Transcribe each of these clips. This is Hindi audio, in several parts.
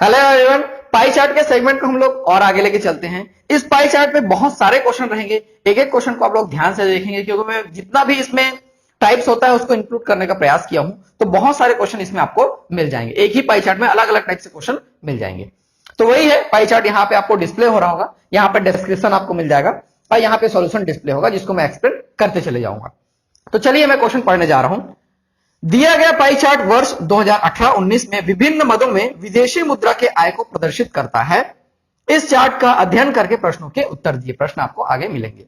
हेलो एवरीवन, पाई चार्ट के सेगमेंट को हम लोग और आगे लेके चलते हैं। इस पाई चार्ट में बहुत सारे क्वेश्चन रहेंगे। एक एक क्वेश्चन को आप लोग ध्यान से देखेंगे क्योंकि मैं जितना भी इसमें टाइप्स होता है उसको इंक्लूड करने का प्रयास किया हूं, तो बहुत सारे क्वेश्चन इसमें आपको मिल जाएंगे। एक ही पाई चार्ट में अलग अलग टाइप से क्वेश्चन मिल जाएंगे। तो वही है पाई चार्ट, यहाँ पे आपको डिस्प्ले हो रहा होगा, यहाँ पे डिस्क्रिप्शन आपको मिल जाएगा और यहाँ पे सॉल्यूशन डिस्प्ले होगा जिसको मैं एक्सप्लेन करते चले जाऊंगा। तो चलिए मैं क्वेश्चन पढ़ने जा रहा हूं। दिया गया पाई चार्ट वर्ष 2018-19 में विभिन्न मदों में विदेशी मुद्रा के आय को प्रदर्शित करता है। इस चार्ट का अध्ययन करके प्रश्नों के उत्तर दिए। प्रश्न आपको आगे मिलेंगे।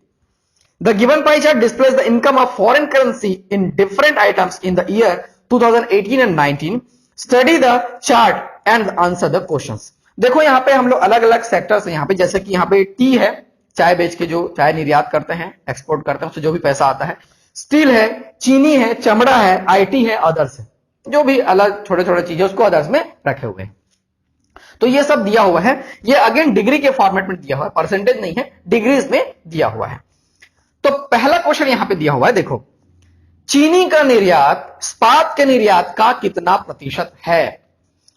The given pie chart displays the income of foreign currency in different items in the year 2018 and 19। Study the chart and answer the questions. देखो यहाँ पे हम लोग अलग अलग सेक्टर्स यहाँ पे, जैसे कि यहाँ पे टी है, चाय बेच के जो चाय निर्यात करते हैं, एक्सपोर्ट करते हैं, उससे जो भी पैसा आता है। स्टील है, चीनी है, चमड़ा है, आईटी है, अदर्स है, जो भी अलग छोटे छोटे चीजें उसको अदर्स में रखे हुए हैं। तो ये सब दिया हुआ है। ये अगेन डिग्री के फॉर्मेट में दिया हुआ है, परसेंटेज नहीं है, डिग्रीज में दिया हुआ है। तो पहला क्वेश्चन यहां पे दिया हुआ है, देखो, चीनी का निर्यात इस्पात के निर्यात का कितना प्रतिशत है?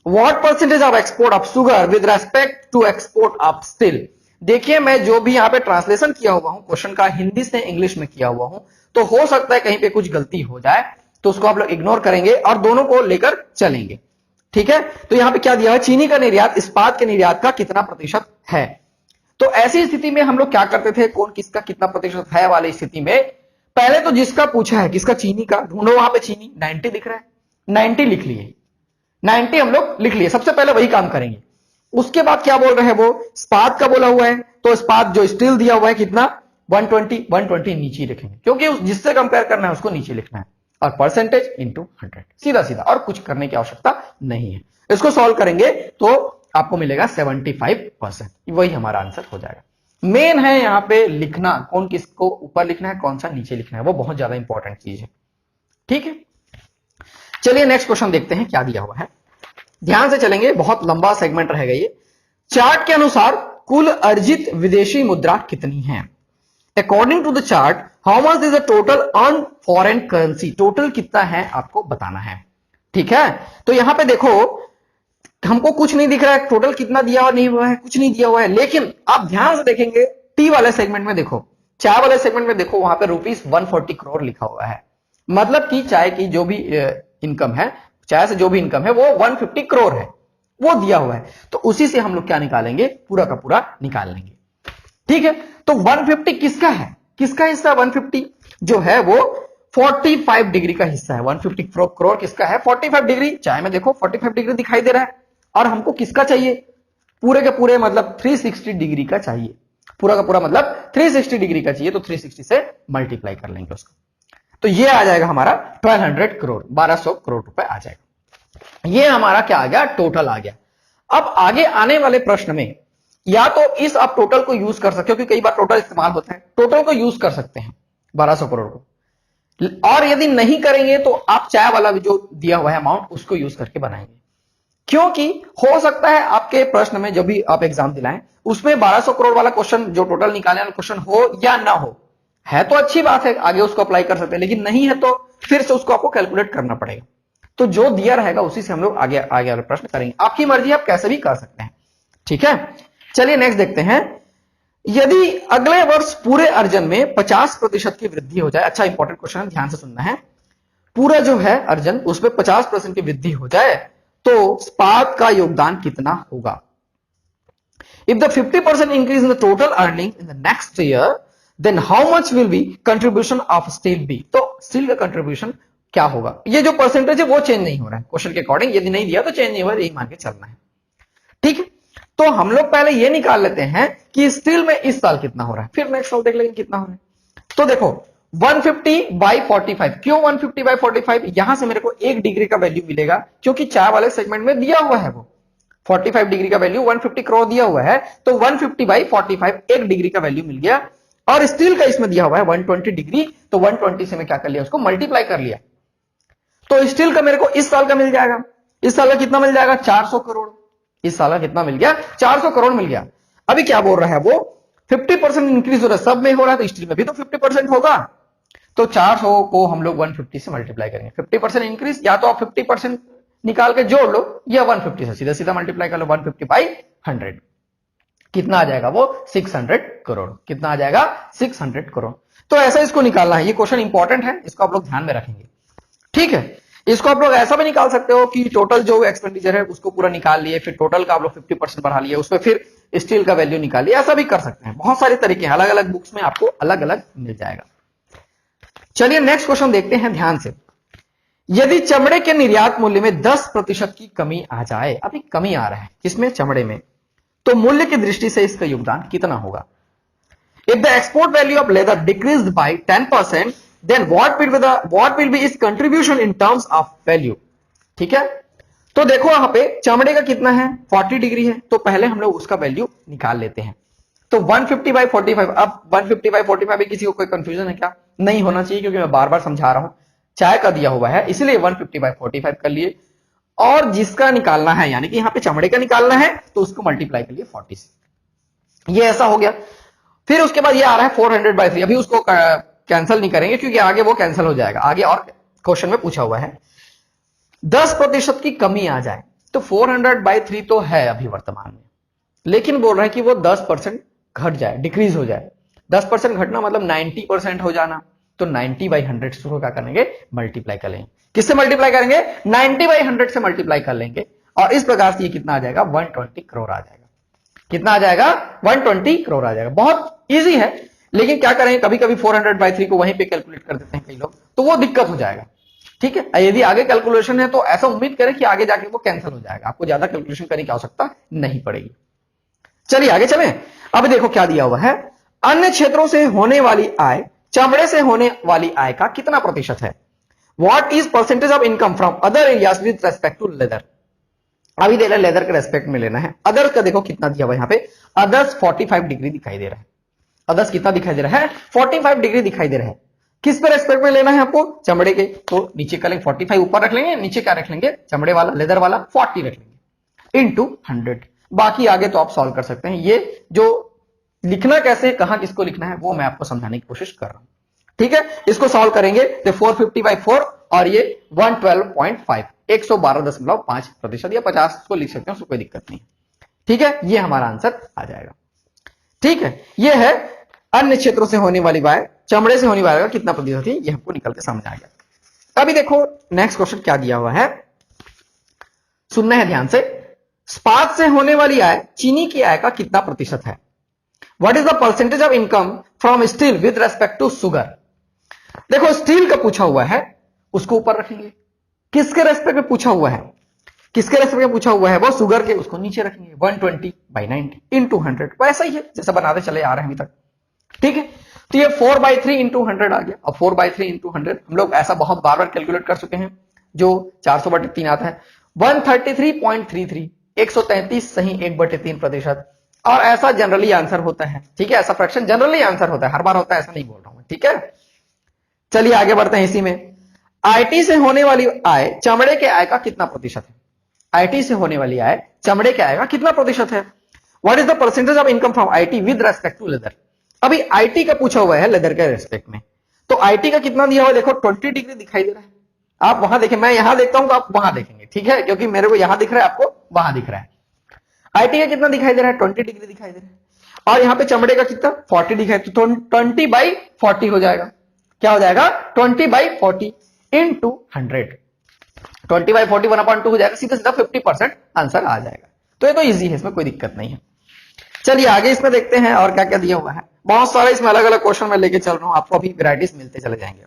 What percentage of export of sugar with respect to export of steel? देखिए मैं जो भी यहां पे ट्रांसलेशन किया हुआ हूं क्वेश्चन का, हिंदी से इंग्लिश में किया हुआ हूं, तो हो सकता है कहीं पे कुछ गलती हो जाए, तो उसको आप लोग इग्नोर करेंगे और दोनों को लेकर चलेंगे। ठीक है, तो यहां पे क्या दिया है, चीनी का निर्यात इस्पात के निर्यात का कितना प्रतिशत है। तो ऐसी स्थिति में हम लोग क्या करते थे, कौन किसका कितना प्रतिशत है वाली स्थिति में, पहले तो जिसका पूछा है किसका, चीनी का, ढूंढो वहां पे चीनी 90 दिख रहा है, 90 लिख लिए, 90 हम लोग लिख लिए, सबसे पहले वही काम करेंगे। उसके बाद क्या बोल रहे हैं वो, इस्पात का बोला हुआ है, तो इस्पात जो स्टील दिया हुआ है कितना, 120 नीचे लिखेंगे क्योंकि जिससे कंपेयर करना है उसको नीचे लिखना है, और परसेंटेज इंटू 100, सीधा सीधा, और कुछ करने की आवश्यकता नहीं है। इसको सॉल्व करेंगे तो आपको मिलेगा 75%, वही हमारा आंसर हो जाएगा। मेन है यहां पे लिखना, कौन किसको ऊपर लिखना है, कौन सा नीचे लिखना है, वो बहुत ज्यादा इंपॉर्टेंट चीज है। ठीक है, चलिए नेक्स्ट क्वेश्चन देखते हैं क्या दिया हुआ है। ध्यान से चलेंगे, बहुत लंबा सेगमेंट रहेगा ये। चार्ट के अनुसार कुल अर्जित विदेशी मुद्रा कितनी है? According to the chart how much is the total earn foreign currency? Total कितना है आपको बताना है। ठीक है, तो यहां पे देखो हमको कुछ नहीं दिख रहा है, टोटल कितना दिया हुआ नहीं हुआ है, कुछ नहीं दिया हुआ है, लेकिन आप ध्यान से देखेंगे टी वाले सेगमेंट में देखो, चाय वाले सेगमेंट में देखो, वहां पे ₹140 करोड़ लिखा हुआ है। मतलब कि चाय की जो भी इनकम है, चाय से जो भी इनकम है वो 150 करोड़ है, वो दिया हुआ है। तो उसी से हम लोग क्या निकालेंगे, पूरा का पूरा निकाल लेंगे। ठीक है, तो 150 किसका है, किसका हिस्सा? 150 जो है वो 45 डिग्री का हिस्सा है। 150 करोड़ किसका है? 45 डिग्री। चाय में देखो 45 डिग्री दिखाई दे रहा है, और हमको किसका चाहिए, पूरे के पूरे मतलब 360 डिग्री का चाहिए, पूरा का पूरा मतलब 360 डिग्री का चाहिए, तो 360 से मल्टीप्लाई कर लेंगे उसको, तो ये आ जाएगा हमारा 1200 करोड़, 1200 करोड़ रुपए आ जाएगा। ये हमारा क्या आ गया, टोटल आ गया। अब आगे आने वाले प्रश्न में या तो इस आप टोटल को यूज कर सकते हो, क्योंकि कई बार टोटल इस्तेमाल होता है, टोटल को यूज कर सकते हैं 1200 करोड़ को, और यदि नहीं करेंगे तो आप चाय वाला भी जो दिया हुआ है अमाउंट उसको यूज करके बनाएंगे, क्योंकि हो सकता है आपके प्रश्न में जो भी आप एग्जाम दिलाएं उसमें 1200 करोड़ वाला क्वेश्चन जो टोटल निकालने वाला क्वेश्चन हो या ना हो, है तो अच्छी बात है, आगे उसको अप्लाई कर सकते हैं, लेकिन नहीं है तो फिर से उसको आपको कैलकुलेट करना पड़ेगा। तो जो दिया रहेगा उसी से हम लोग आगे आगे वाले प्रश्न करेंगे, आपकी मर्जी, आप कैसे भी कर सकते हैं। ठीक है, चलिए नेक्स्ट देखते हैं। यदि अगले वर्ष पूरे अर्जन में 50% की वृद्धि हो जाए, अच्छा इंपॉर्टेंट क्वेश्चन है, ध्यान से सुनना है, पूरा जो है अर्जन उसमें 50% की वृद्धि हो जाए तो इस्पात का योगदान कितना होगा? If the 50% increase in the total earning in the next year then how much will be contribution of steel be? तो स्टील का कंट्रीब्यूशन क्या होगा? ये जो परसेंटेज है वो चेंज नहीं हो रहा है क्वेश्चन के अकॉर्डिंग, यदि नहीं दिया तो चेंज नहीं हुआ, यही मान के चलना है। ठीक है, तो हम लोग पहले ये निकाल लेते हैं कि स्टील में इस साल कितना हो रहा है, फिर नेक्स्ट साल देख लेंगे कितना हो रहा है। तो देखो 150/45, क्यों 150/45? यहां से मेरे को 1 डिग्री का वैल्यू मिलेगा, क्योंकि चाय वाले सेगमेंट में दिया हुआ है वो 45 डिग्री का वैल्यू, 150 करोड़ दिया हुआ है, तो 150/45 1 डिग्री का वैल्यू मिल गया। और स्टील का इसमें दिया हुआ है 120 डिग्री, तो 120 से मैं क्या कर लिया, उसको मल्टीप्लाई कर लिया, तो स्टील का मेरे को इस साल का मिल जाएगा। इस साल का कितना मिल जाएगा, 400 करोड़। इस साल का कितना मिल गया, 400 करोड़ मिल गया। अभी क्या बोल रहा है वो, 50% इंक्रीज हो रहा है, सब में हो रहा है, तो स्टील में भी तो 50% होगा, तो 400 को हम लोग 150 से मल्टीप्लाई करेंगे। 50% इंक्रीज, या तो आप 50% निकाल के जोड़ लो, या 150 से सीधा सीधा मल्टीप्लाई कर लो 150 बाई 100, कितना आ जाएगा वो 600 करोड़। कितना आ जाएगा 600 करोड़। तो ऐसा इसको निकालना है, ये क्वेश्चन इंपॉर्टेंट है, इसको आप लोग ध्यान में रखेंगे। ठीक है, इसको आप लोग ऐसा भी निकाल सकते हो कि टोटल जो एक्सपेंडिचर है उसको पूरा निकाल लिए, फिर टोटल का आप लोग 50% बढ़ा लिए, उसमें फिर स्टील का वैल्यू निकालिए, ऐसा भी कर सकते हैं। बहुत सारे तरीके हैं, अलग अलग बुक्स में आपको अलग अलग मिल जाएगा। चलिए नेक्स्ट क्वेश्चन देखते हैं ध्यान से। यदि चमड़े के निर्यात मूल्य में 10% की कमी आ जाए, अभी कमी आ रहा है किसमें, चमड़े में, तो मूल्य की दृष्टि से इसका योगदान कितना होगा। If the export value of leather decreased by 10%, then what will be its contribution in terms of value. ठीक है, तो देखो यहां पे चमड़े का कितना है 40 डिग्री है, तो पहले हम लोग उसका वैल्यू निकाल लेते हैं। तो 150 बाई 45, अब 150 बाई 45 में किसी को कोई कंफ्यूजन है क्या, नहीं होना चाहिए, क्योंकि मैं बार बार समझा रहा हूं, चाय का दिया हुआ है इसलिए 150 बाई 45 कर लिए, और जिसका निकालना है यानी कि यहां पे चमड़े का निकालना है तो उसको मल्टीप्लाई कर लिए 40 से, ये ऐसा हो गया। फिर उसके बाद ये आ रहा है 400 बाई 3, अभी उसको कैंसिल नहीं करेंगे क्योंकि आगे वो कैंसिल हो जाएगा, आगे और क्वेश्चन में पूछा हुआ है 10% की कमी आ जाए, तो 400 बाई 3 तो है अभी वर्तमान में, लेकिन बोल रहा है कि वो 10% घट जाए, डिक्रीज हो जाए। 10% घटना मतलब 90% हो जाना, तो 90 बाई 100 से क्या करेंगे, मल्टीप्लाई कर लेंगे। किससे मल्टीप्लाई करेंगे, 90 बाई 100 से मल्टीप्लाई कर लेंगे, और इस प्रकार से ये कितना आ जाएगा 120 करोड़ आ जाएगा। कितना आ जाएगा 120 करोड़ आ जाएगा। बहुत इजी है, लेकिन क्या करेंगे, कभी कभी 400 बाई 3 को वहीं पे कैलकुलेट कर देते हैं कई लोग, तो वो दिक्कत हो जाएगा। ठीक है, यदि आगे कैलकुलेशन है तो ऐसा उम्मीद करें कि आगे जाके वो कैंसिल हो जाएगा, आपको ज्यादा कैलकुलेशन करने की आवश्यकता नहीं पड़ेगी। चलिए आगे चलें। अब देखो क्या दिया हुआ है, अन्य क्षेत्रों से होने वाली आय चमड़े से होने वाली आय का कितना प्रतिशत है। What is percentage of income from other areas with respect to leather. अभी देना लेदर के रेस्पेक्ट में लेना है। अदर्स का देखो कितना दिया हुआ है, यहां पे अदर्स 45 डिग्री दिखाई दे रहा है। अदर्स कितना दिखाई दे रहा है 45 डिग्री दिखाई दे रहा है। किस पे रेस्पेक्ट में लेना है आपको, चमड़े के, तो नीचे का लेंगे 45 ऊपर रख लेंगे, नीचे क्या रख लेंगे चमड़े वाला लेदर वाला 40 रख लेंगे इंटू 100। बाकी आगे तो आप सॉल्व कर सकते हैं, ये जो लिखना कैसे कहां किसको लिखना है वो मैं आपको समझाने की कोशिश कर रहा हूं। ठीक है, इसको सॉल्व करेंगे तो 450 बाई 4 और ये 112.5 112.5% या 50 को लिख सकते हैं, उसको कोई दिक्कत नहीं। ठीक है, ये हमारा आंसर आ जाएगा। ठीक है, ये है अन्य क्षेत्रों से होने वाली आय चमड़े से होने वाली आय कितना प्रतिशत है, ये हमको निकल के समझ आ गया। अभी देखो नेक्स्ट क्वेश्चन क्या दिया हुआ है, सुनना है ध्यान से। स्पात से होने वाली आय चीनी की आय का कितना प्रतिशत है। What is the percentage of income from steel with respect to sugar. देखो स्टील का पूछा हुआ है, उसको ऊपर रखेंगे। किसके रेस्पेक्ट में पूछा हुआ है, किसके रेस्पेक्ट में पूछा हुआ है, वो शुगर के, उसको नीचे रखेंगे 120 बाई 90 इंटू 100, वैसा ही है जैसा बनाते चले आ रहे हैं अभी तक। ठीक है, तो ये 4 बाई 3 इंटू 100 आ गया। अब 4 बाई 3 इंटू 100 हम लोग ऐसा बहुत बार बार कैलकुलेट कर चुके हैं, जो 400/3 आता है 133.33, 133 सही 1/3%, और ऐसा जनरली आंसर होता है। ठीक है, ऐसा फ्रैक्शन जनरली आंसर होता है, हर बार होता है ऐसा नहीं बोल रहा हूं। ठीक है, चलिए आगे बढ़ते हैं। इसी में आईटी से होने वाली आय चमड़े के आय का कितना प्रतिशत है। आईटी से होने वाली आय चमड़े के आय का कितना प्रतिशत है। What is the percentage of income from IT with respect to leather. अभी आईटी का पूछा हुआ है लेदर के रेस्पेक्ट में, तो आईटी का कितना दिया हुआ है, देखो 20 डिग्री दिखाई दे रहा है। आप वहां देखें, मैं यहां देखता हूं तो आप वहां देखेंगे। ठीक है, क्योंकि मेरे को यहां दिख रहा है, आपको वहां दिख रहा है। आईटी का कितना दिखाई दे रहा है 20 डिग्री दिखाई दे रहा है, और यहां पे चमड़े का कितना 40 दिखाई, तो 20 बाई 40 हो जाएगा। क्या हो जाएगा 20 बाई 40 इंटू 100, 20 बाई 40 1/2 हो जाएगा, सीधा सीधा 50% आंसर आ जाएगा। तो ये तो इजी है, इसमें कोई दिक्कत नहीं है। चलिए आगे इसमें देखते हैं और क्या क्या दिया हुआ है। बहुत सारे इसमें अलग अलग क्वेश्चन मैं लेके चल रहा हूं, आपको अभी वैरायटीज मिलते चले जाएंगे।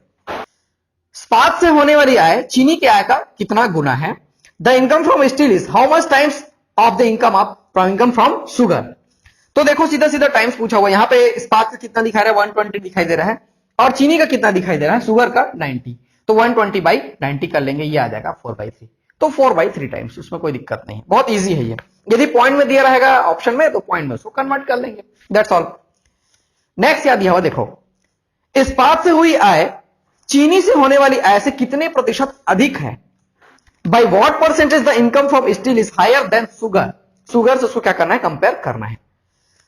स्पात से होने वाली आय चीनी के आय का कितना गुना है। The income from steel is how much times of the income from sugar. तो देखो सीधा सीधा टाइम्स पूछा हुआ, यहाँ पे इस्पात का कितना दिखा रहा है 120 दिखाई दे रहा है, और चीनी का कितना दिखाई दे रहा है, शुगर का 90, तो 120 बाई 90 कर लेंगे, ये आ जाएगा 4/3, तो 4/3 टाइम्स, उसमें कोई दिक्कत नहीं है, बहुत इजी है ये। यदि पॉइंट में दिया रहेगा ऑप्शन में तो पॉइंट में उसको कन्वर्ट कर लेंगे, दैट्स ऑल। नेक्स्ट क्या दिया हुआ देखो, इस्पात से हुई आय चीनी से होने वाली आय से कितने प्रतिशत अधिक है। By what percentage the income from steel is higher than sugar. Sugar से उसको क्या करना है, कंपेयर करना है।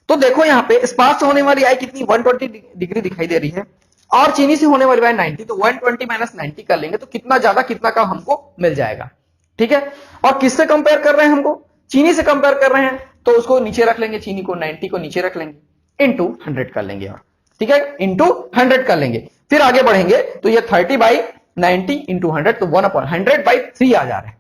तो देखो यहां पे इस्पात से होने वाली आय कितनी 120 डिग्री दिखाई दे रही है, और चीनी से होने वाली आय 90, तो 120 माइनस 90 कर लेंगे तो कितना ज्यादा कितना कम हमको मिल जाएगा। ठीक है। और किससे कंपेयर कर रहे हैं हमको, चीनी से कंपेयर कर रहे हैं, तो उसको नीचे रख लेंगे, चीनी को 90 को नीचे रख लेंगे, इंटू 100 कर लेंगे, और ठीक है इंटू 100 कर लेंगे। फिर आगे बढ़ेंगे तो ये 30/90 इंटू 100, तो 1/100/3 आ जा रहा है।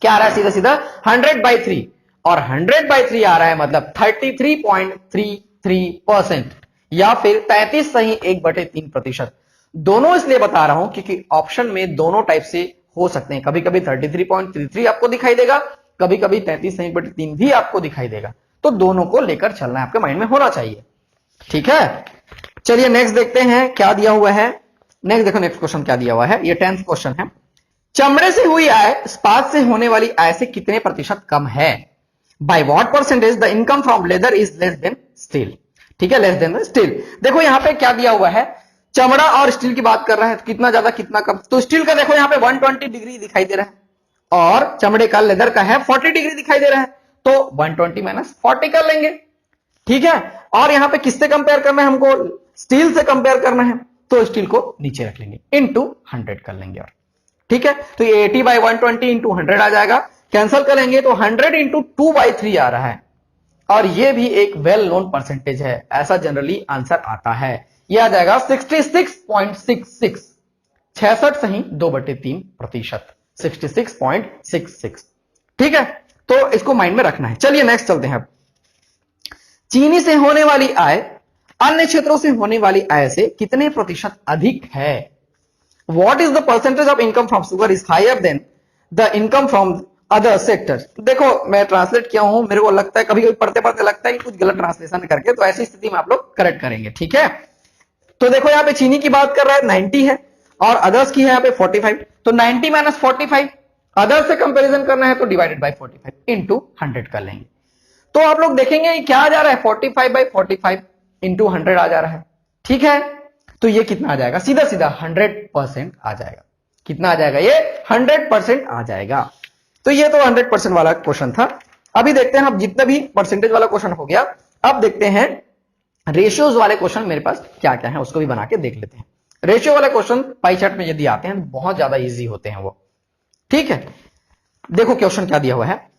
क्या आ रहा है, सीधा सीधा 100/3, और 100/3 आ रहा है मतलब 33.33%, या फिर 33.1/3%। दोनों इसलिए बता रहा हूं क्योंकि ऑप्शन में दोनों टाइप से हो सकते हैं, कभी कभी 33.33 आपको दिखाई देगा, कभी कभी 33.3 भी आपको दिखाई देगा, तो दोनों को लेकर चलना है, आपके माइंड में होना चाहिए, ठीक है। चलिए नेक्स्ट देखते हैं क्या दिया हुआ है। नेक्स्ट देखो, नेक्स्ट क्वेश्चन क्या दिया हुआ है, ये 10th क्वेश्चन है। चमड़े से हुई आय इस्पात से होने वाली आय से कितने प्रतिशत कम है? By what percentage the income from leather is less than steel, ठीक है, लेस देन स्टील। देखो यहां पे क्या दिया हुआ है, चमड़ा और स्टील की बात कर रहा है, तो कितना ज्यादा कितना कम, तो स्टील का देखो यहां पे 120 डिग्री दिखाई दे रहा है, और चमड़े का लेदर का है 40 डिग्री दिखाई दे रहा है, तो 120 माइनस 40 कर लेंगे, ठीक है। और यहां पे किससे कंपेयर करना है हमको, स्टील से कंपेयर करना है, तो स्टील को नीचे रख लेंगे, इंटू 100 कर लेंगे, और ठीक है। तो ये 80/120 इंटू 100 आ जाएगा, कैंसिल करेंगे तो 100 इंटू 2/3 आ रहा है, और ये भी एक वेल नोन परसेंटेज है, ऐसा जनरली आंसर आता है, ये आ जाएगा 66.66, 66.2/3%, 66.66, ठीक है। तो इसको माइंड में रखना है। चलिए नेक्स्ट चलते हैं। अब चीनी से होने वाली आय अन्य क्षेत्रों से होने वाली आय से कितने प्रतिशत अधिक है? What is the percentage of income from sugar is higher than the income from other sectors? देखो मैं ट्रांसलेट किया हूं, मेरे को लगता है कभी कभी पढ़ते पढ़ते लगता है कि कुछ गलत ट्रांसलेशन करके, तो ऐसी स्थिति में आप लोग करेक्ट करेंगे, ठीक है। तो देखो यहाँ पे चीनी की बात कर रहा है 90 है, और अदर्स की है यहाँ पे 45, तो 90 माइनस 45, अदर्स से कंपेरिजन करना है तो डिवाइडेड बाय 45 इंटू 100 कर लेंगे, तो आप लोग देखेंगे क्या आ जा रहा है, 45/45 इंटू 100 आ जा रहा है, ठीक है। तो ये कितना आ जाएगा, सीधा सीधा 100% आ जाएगा, कितना आ जाएगा, ये 100% आ जाएगा। तो ये तो 100% वाला क्वेश्चन था। अभी देखते हैं, अब जितना भी परसेंटेज वाला क्वेश्चन हो गया, अब देखते हैं रेशियोज वाले क्वेश्चन मेरे पास क्या क्या है, उसको भी बना के देख लेते हैं। रेशियो वाले क्वेश्चन पाई चार्ट में यदि आते हैं बहुत ज्यादा इजी होते हैं वो, ठीक है। देखो क्वेश्चन क्या दिया हुआ है,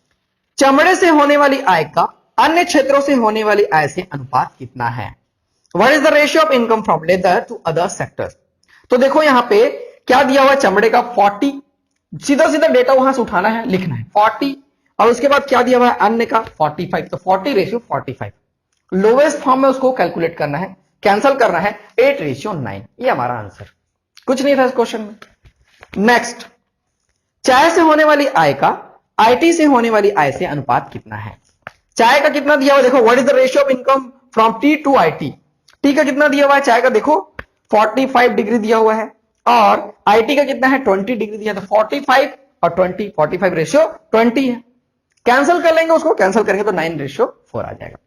चमड़े से होने वाली आय का अन्य क्षेत्रों से होने वाली आय से अनुपात कितना है? What is the ratio of income from leather to other sectors? तो देखो यहां पे क्या दिया हुआ है, चमड़े का 40, सीधा सीधा डेटा वहां से उठाना है, लिखना है 40, और उसके बाद क्या दिया हुआ है, अन्य का 45, तो 40/45, लोवेस्ट फॉर्म में उसको कैलकुलेट करना है, कैंसिल करना है, 8/9, ये हमारा आंसर, कुछ नहीं था इस क्वेश्चन में। नेक्स्ट, चाय से होने वाली आय का आईटी से होने वाली आय से अनुपात कितना है? चाय का कितना दिया हुआ, देखो what is the ratio of income from tea to IT, tea का कितना दिया हुआ है, चाय का देखो 45 डिग्री दिया हुआ है, और आईटी का कितना है 20 डिग्री दिया, तो 45 और 20, 45/20 है, कैंसिल कर लेंगे, उसको कैंसिल करेंगे तो 9/4 आ जाएगा।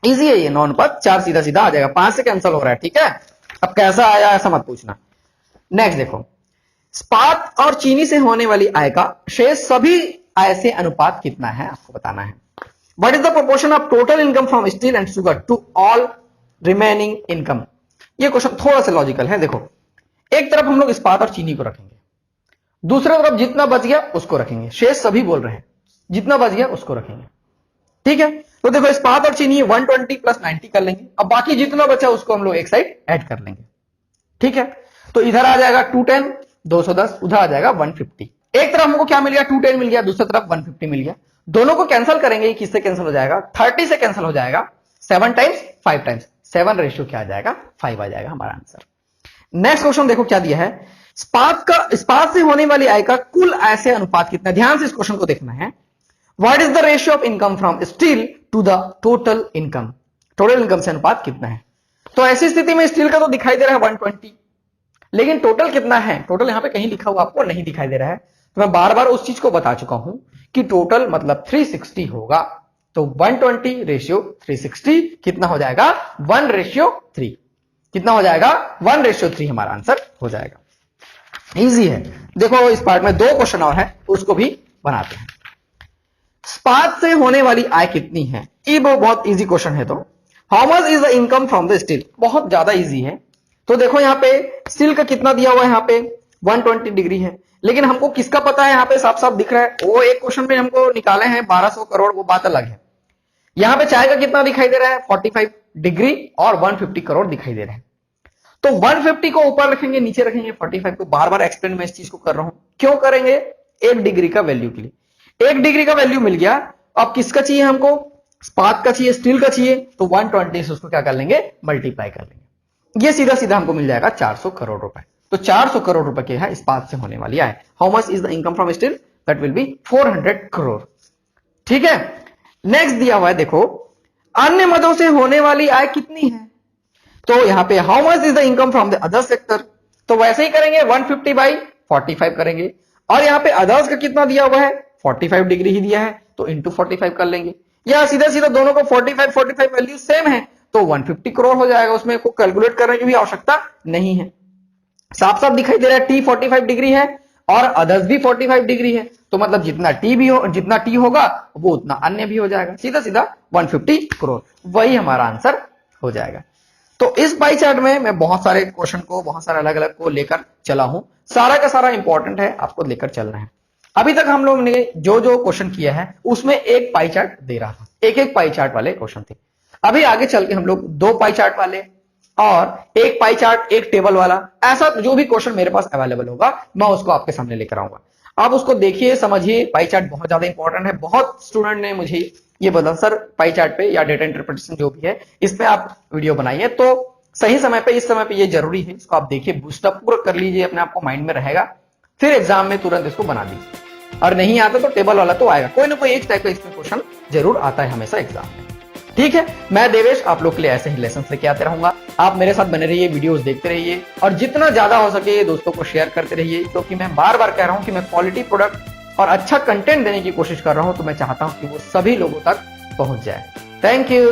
इजी है ये, नौ अनुपात 4 सीधा सीधा आ जाएगा, 5 से कैंसिल हो रहा है, ठीक है। अब कैसा आया ऐसा मत पूछना। नेक्स्ट देखो, इस्पात और चीनी से होने वाली आय का शेष सभी आय से अनुपात कितना है, आपको बताना है। What is the proportion of total income from steel and sugar to all remaining income? ये क्वेश्चन थोड़ा सा लॉजिकल है। देखो एक तरफ हम लोग इस्पात और चीनी को रखेंगे, दूसरी तरफ जितना बच गया उसको रखेंगे, शेष सभी बोल रहे हैं, जितना बच गया उसको रखेंगे, ठीक है। तो देखो इस्पात और चीनी 120 + 90 कर लेंगे, अब बाकी जितना बचा उसको हम लोग एक साइड ऐड कर लेंगे, ठीक है। तो इधर आ जाएगा 210, 210, उधर आ जाएगा 150। एक तरफ हमको क्या मिल गया, 210 मिल गया, दूसरी तरफ 150 मिल गया, दोनों को कैंसिल करेंगे, किससे कैंसिल हो जाएगा, 30 से कैंसिल हो जाएगा, 7 टाइम्स 5 टाइम्स 7 रेशियो क्या आ जाएगा, 5 आ जाएगा हमारा आंसर। नेक्स्ट क्वेश्चन देखो क्या दिया है, इस्पात से होने वाली आय का कुल आय से अनुपात कितना? ध्यान से इस क्वेश्चन को देखना है। What is the ratio of income from steel to the total income? Total income से अनुपात कितना है? तो ऐसी स्थिति में स्टील का तो दिखाई दे रहा है 120, लेकिन टोटल कितना है, टोटल यहां पे कहीं लिखा हुआ आपको नहीं दिखाई दे रहा है, तो मैं बार बार उस चीज को बता चुका हूं कि टोटल मतलब 360 होगा, तो 120/360 कितना हो जाएगा, 1/3, कितना हो जाएगा, 1/3 हमारा आंसर हो जाएगा। इजी है। देखो इस पार्ट में 2 क्वेश्चन और है, उसको भी बनाते हैं। इस्पात से होने वाली आय कितनी है? ये बहुत इजी क्वेश्चन है। तो how much is the income from the steel? बहुत ज्यादा इजी है। तो देखो यहाँ पे स्टील का कितना दिया हुआ है, यहाँ पे 120 डिग्री है, लेकिन हमको किसका पता है, यहाँ पे साफ साफ दिख रहा है। वो एक क्वेश्चन में हमको निकाले हैं 1200 करोड़, वो बात अलग है। यहाँ पे चाय का कितना दिखाई दे रहा है, 45 डिग्री और 150 करोड़ दिखाई दे रहे हैं। तो 150 को ऊपर रखेंगे, नीचे रखेंगे 45 को। बार बार एक्सप्लेन मैं इस चीज को कर रहा हूं, क्यों करेंगे, 1 डिग्री का वैल्यू के लिए। 1 डिग्री का वैल्यू मिल गया। अब किसका चाहिए हमको, स्पार्क का चाहिए, स्टील का चाहिए, तो 120 से उसको क्या कर लेंगे, मल्टीप्लाई कर लेंगे। ये सीधा सीधा हमको मिल जाएगा 400 करोड़ रुपए। तो 400 करोड़ रुपए की है इस्पात से होने वाली आय। How much is the income from steel, that will be 400 crore. ठीक है, नेक्स्ट दिया हुआ है, देखो अन्य मदों से होने वाली आय कितनी है। तो यहां पे how much is the income from the other sector, तो वैसे ही करेंगे 150 बाई 45 करेंगे। और यहां पे अदर्स का कितना दिया हुआ है, 45 डिग्री ही दिया है, तो इंटू 45 कर लेंगे। या सीधा सीधा दोनों को 45 वैल्यू सेम है, तो 150 करोड़ हो जाएगा। उसमें को कैलकुलेट करने की भी आवश्यकता नहीं है, साफ साफ दिखाई दे रहा है। टी 45 डिग्री है और अदर्स भी 45 डिग्री है, तो मतलब जितना टी होगा वो उतना अन्य भी हो जाएगा। सीधा सीधा 150 करोड़, वही हमारा आंसर हो जाएगा। तो इस पाई चार्ट में मैं बहुत सारे क्वेश्चन को, बहुत सारे अलग अलग को लेकर चला हूं। सारा का सारा इंपॉर्टेंट है, आपको लेकर चलना है। अभी तक हम लोग ने जो जो क्वेश्चन किया है उसमें एक पाई चार्ट दे रहा था, एक एक पाई चार्ट वाले क्वेश्चन थे। अभी आगे चल के हम लोग 2 पाई चार्ट वाले और एक पाई चार्ट, एक टेबल वाला, ऐसा जो भी क्वेश्चन मेरे पास अवेलेबल होगा मैं उसको आपके सामने लेकर आऊंगा। आप उसको देखिए, समझिए। पाई चार्ट बहुत ज्यादा इंपॉर्टेंट है। बहुत स्टूडेंट ने मुझे ये बोला, सर पाई चार्ट पे या डेटा इंटरप्रिटेशन जो भी है इस पे आप वीडियो बनाइए। तो सही समय पे, इस समय पे ये जरूरी है, इसको आप देखिए, बूस्टअप पूरा कर लीजिए, अपने आप को माइंड में रहेगा, फिर एग्जाम में तुरंत इसको बना दीजिए। और नहीं आता तो टेबल वाला तो आएगा, कोई ना कोई एक टाइप का इसमें क्वेश्चन जरूर आता है हमेशा एग्जाम में। ठीक है, मैं देवेश आप लोग के लिए ऐसे ही लेसन लेके आते रहूंगा। आप मेरे साथ बने रहिए, वीडियोस देखते रहिए और जितना ज्यादा हो सके दोस्तों को शेयर करते रहिए, क्योंकि मैं बार बार कह रहा हूं कि मैं क्वालिटी प्रोडक्ट और अच्छा कंटेंट देने की कोशिश कर रहा हूं। तो मैं चाहता हूं कि वो सभी लोगों तक पहुंच जाए। Thank you.